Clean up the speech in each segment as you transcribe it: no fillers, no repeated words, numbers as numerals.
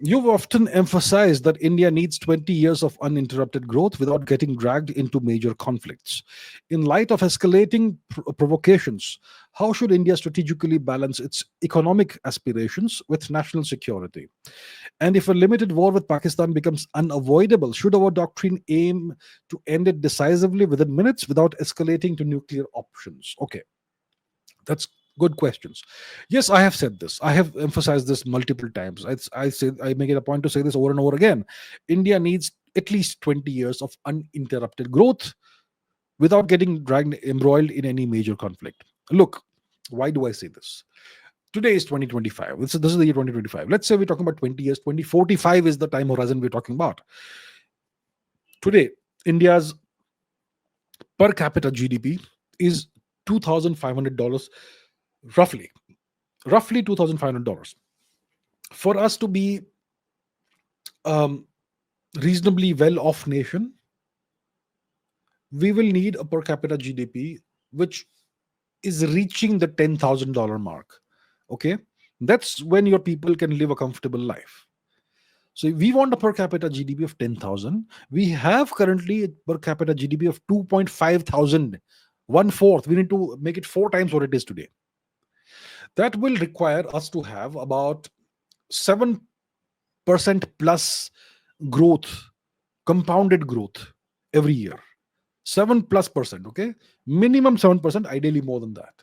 You've often emphasized that India needs 20 years of uninterrupted growth without getting dragged into major conflicts. In light of escalating provocations, how should India strategically balance its economic aspirations with national security? And if a limited war with Pakistan becomes unavoidable, should our doctrine aim to end it decisively within minutes without escalating to nuclear options? Okay, that's good questions. Yes, I have said this. I have emphasized this multiple times. I make it a point to say this over and over again. India needs at least 20 years of uninterrupted growth without getting dragged embroiled in any major conflict. Look, why do I say this? Today is 2025. This is the year 2025. Let's say we're talking about 20 years. 2045 is the time horizon we're talking about. Today, India's per capita GDP is $2,500, roughly. Roughly $2,500. For us to be um, reasonably well off nation, we will need a per capita GDP which is reaching the $10,000 mark. Okay, that's when your people can live a comfortable life. So we want a per capita GDP of 10,000. We have currently a per capita GDP of 2.5 thousand, one fourth. We need to make it four times what it is today. That will require us to have about 7% plus growth, compounded growth every year. 7 plus percent, okay? Minimum 7%, ideally more than that.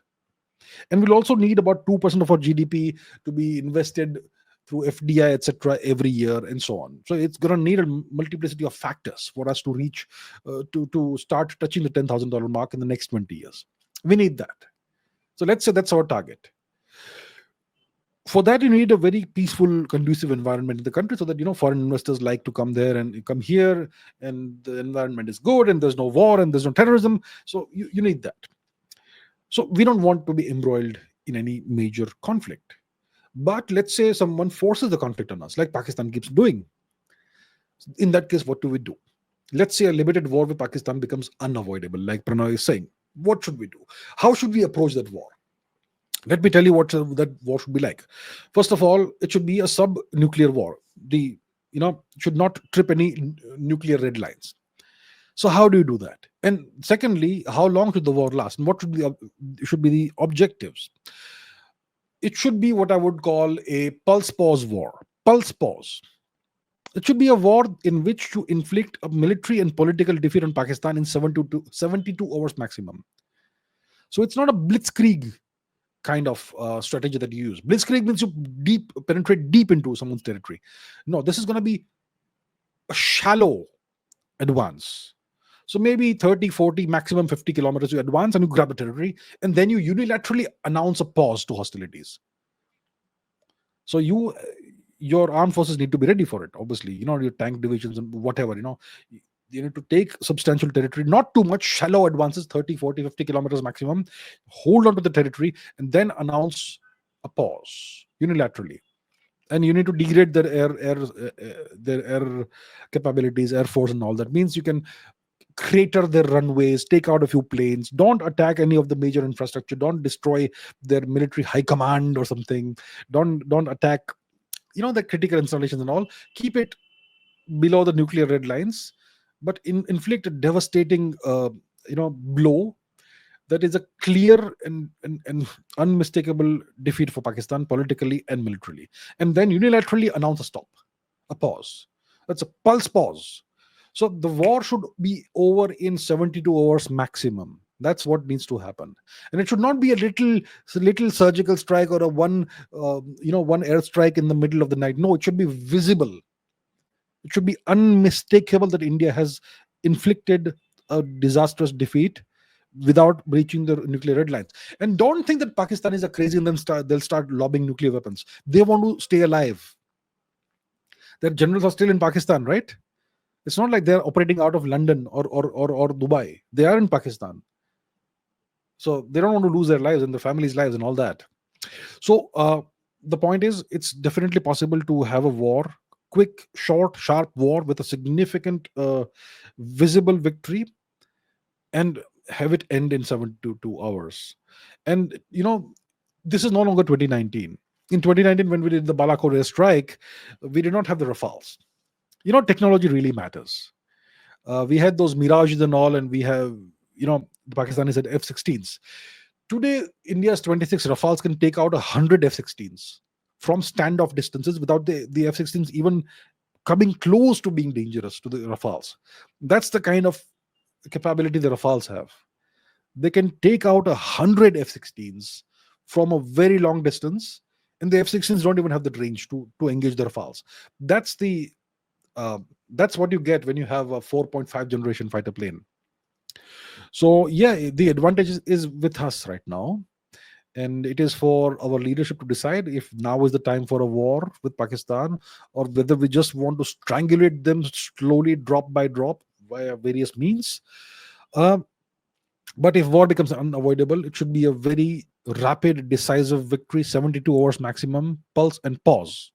And we'll also need about 2% of our GDP to be invested through FDI, etc., every year, and so on. So it's going to need a multiplicity of factors for us to reach, to start touching the $10,000 mark in the next 20 years. We need that. So let's say that's our target. For that, you need a very peaceful, conducive environment in the country, so that foreign investors like to come there and come here, and the environment is good, and there's no war, and there's no terrorism. So you need that. So we don't want to be embroiled in any major conflict. But let's say someone forces the conflict on us, like Pakistan keeps doing. In that case, what do we do? Let's say a limited war with Pakistan becomes unavoidable, like Pranay is saying. What should we do? How should we approach that war? Let me tell you what that war should be like. First of all, it should be a sub-nuclear war. Should not trip any nuclear red lines. So how do you do that? And secondly, how long should the war last? And what should be the objectives? It should be what I would call a pulse pause war. Pulse pause. It should be a war in which to inflict a military and political defeat on Pakistan in 72 hours maximum. So it's not a blitzkrieg kind of strategy that you use. Blitzkrieg means you penetrate deep into someone's territory. No, this is going to be a shallow advance. So maybe 30, 40, maximum 50 kilometers you advance and you grab a territory, and then you unilaterally announce a pause to hostilities. So your armed forces need to be ready for it. Obviously, your tank divisions and whatever, you need to take substantial territory, not too much, shallow advances, 30, 40, 50 kilometers maximum, hold on to the territory, and then announce a pause unilaterally. And you need to degrade their air capabilities, air force, and all that. Means you can crater their runways, take out a few planes, don't attack any of the major infrastructure, don't destroy their military high command or something, don't attack the critical installations and all. Keep it below the nuclear red lines, but inflict a devastating blow that is a clear and unmistakable defeat for Pakistan politically and militarily, and then unilaterally announce a stop, a pause. That's a pulse pause. So the war should be over in 72 hours maximum. That's what needs to happen, and it should not be a little surgical strike or a one airstrike in the middle of the night. No, it should be visible. It should be unmistakable that India has inflicted a disastrous defeat without breaching the nuclear red lines. And don't think that Pakistan is a crazy and then they'll start lobbing nuclear weapons. They want to stay alive. Their generals are still in Pakistan, right? It's not like they're operating out of London or Dubai. They are in Pakistan. So they don't want to lose their lives and their families' lives and all that. So the point is, it's definitely possible to have a war, quick, short, sharp war with a significant visible victory, and have it end in 72 hours. And this is no longer 2019. In 2019, when we did the Balakot airstrike, we did not have the Rafales. Technology really matters. We had those Mirages and all, and we have, the Pakistanis had F-16s. Today, India's 26 Rafales can take out 100 F-16s from standoff distances without the F-16s even coming close to being dangerous to the Rafales. That's the kind of capability the Rafales have. They can take out 100 F-16s from a very long distance, and the F-16s don't even have the range to engage the Rafales. That's the that's what you get when you have a 4.5 generation fighter plane. So yeah, the advantage is with us right now, and it is for our leadership to decide if now is the time for a war with Pakistan, or whether we just want to strangulate them slowly, drop by drop, via various means. Um, but if war becomes unavoidable, it should be a very rapid, decisive victory, 72 hours maximum, pulse and pause.